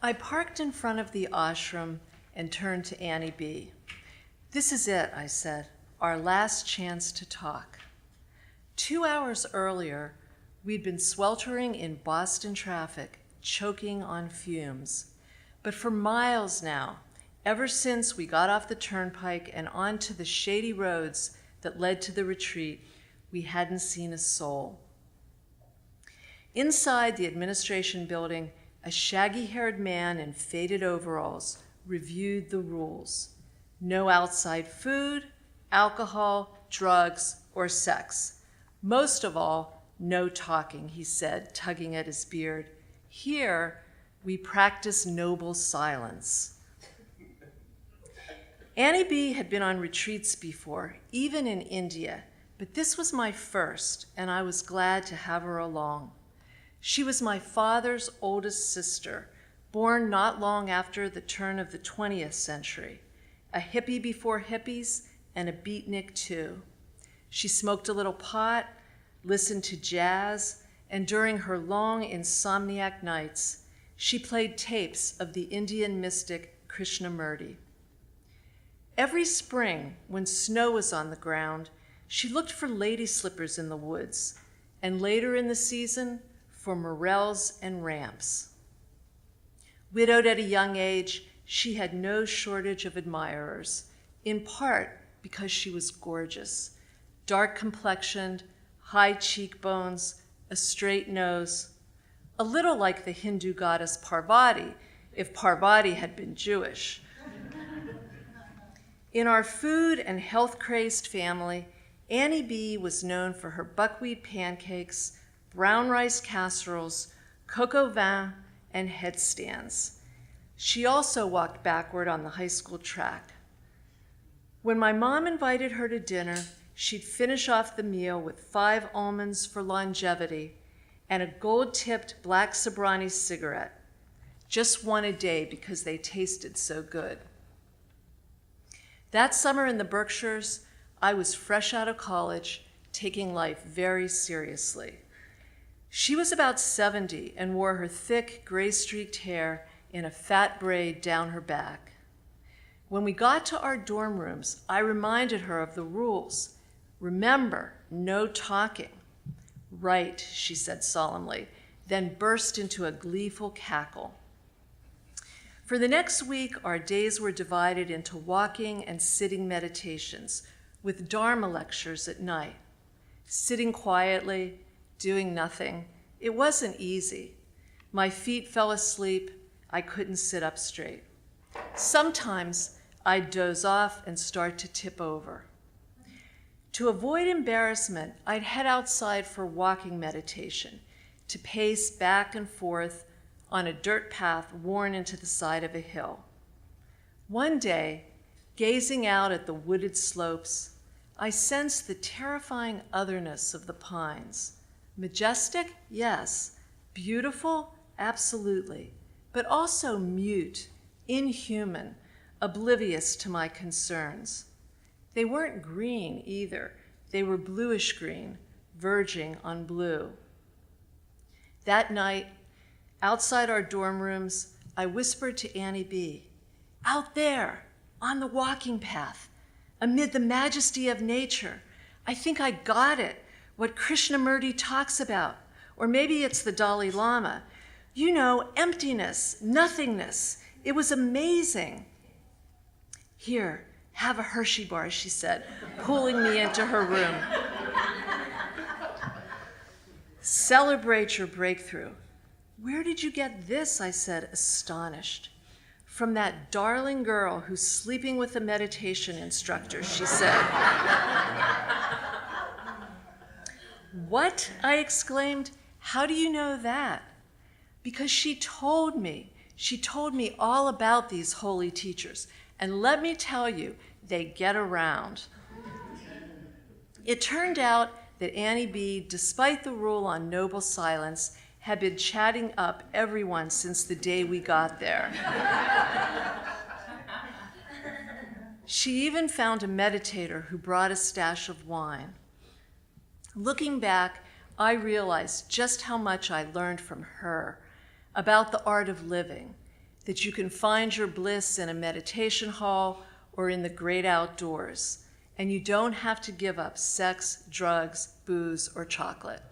I parked in front of the ashram and turned to Annie B. "This is it," I said, "our last chance to talk." 2 hours earlier, we'd been sweltering in Boston traffic, choking on fumes. But for miles now, ever since we got off the turnpike and onto the shady roads that led to the retreat, we hadn't seen a soul. Inside the administration building, a shaggy-haired man in faded overalls reviewed the rules. No outside food, alcohol, drugs, or sex. Most of all, no talking, he said, tugging at his beard. Here, we practice noble silence. Annie B. had been on retreats before, even in India, but this was my first, and I was glad to have her along. She was my father's oldest sister, born not long after the turn of the 20th century, a hippie before hippies and a beatnik too. She smoked a little pot, listened to jazz, and during her long insomniac nights, she played tapes of the Indian mystic Krishnamurti. Every spring, when snow was on the ground, she looked for lady slippers in the woods, and later in the season, for morels and ramps. Widowed at a young age, she had no shortage of admirers, in part because she was gorgeous, dark-complexioned, high cheekbones, a straight nose, a little like the Hindu goddess Parvati, if Parvati had been Jewish. In our food and health-crazed family, Annie B. was known for her buckwheat pancakes, brown rice casseroles, coq au vin, and headstands. She also walked backward on the high school track. When my mom invited her to dinner, she'd finish off the meal with 5 almonds for longevity and a gold-tipped black Sobrani cigarette, just one a day because they tasted so good. That summer in the Berkshires, I was fresh out of college, taking life very seriously. She was about 70 and wore her thick, gray-streaked hair in a fat braid down her back. When we got to our dorm rooms, I reminded her of the rules. "Remember, no talking." "Right," she said solemnly, then burst into a gleeful cackle. For the next week, our days were divided into walking and sitting meditations, with Dharma lectures at night. Sitting quietly, doing nothing. It wasn't easy. My feet fell asleep. I couldn't sit up straight. Sometimes I'd doze off and start to tip over. To avoid embarrassment, I'd head outside for walking meditation, to pace back and forth on a dirt path worn into the side of a hill. One day, gazing out at the wooded slopes, I sensed the terrifying otherness of the pines. Majestic? Yes. Beautiful? Absolutely. But also mute, inhuman, oblivious to my concerns. They weren't green either. They were bluish green, verging on blue. That night, outside our dorm rooms, I whispered to Annie B., "Out there, on the walking path, amid the majesty of nature, I think I got it, what Krishnamurti talks about, or maybe it's the Dalai Lama. You know, emptiness, nothingness. It was amazing." "Here, have a Hershey bar," she said, pulling me into her room. "Celebrate your breakthrough." "Where did you get this?" I said, astonished. "From that darling girl who's sleeping with the meditation instructor," she said. "What?" I exclaimed. "How do you know that?" "Because she told me. She told me all about these holy teachers. And let me tell you, they get around." It turned out that Annie B., despite the rule on noble silence, had been chatting up everyone since the day we got there. She even found a meditator who brought a stash of wine. Looking back, I realized just how much I learned from her about the art of living, that you can find your bliss in a meditation hall or in the great outdoors, and you don't have to give up sex, drugs, booze, or chocolate.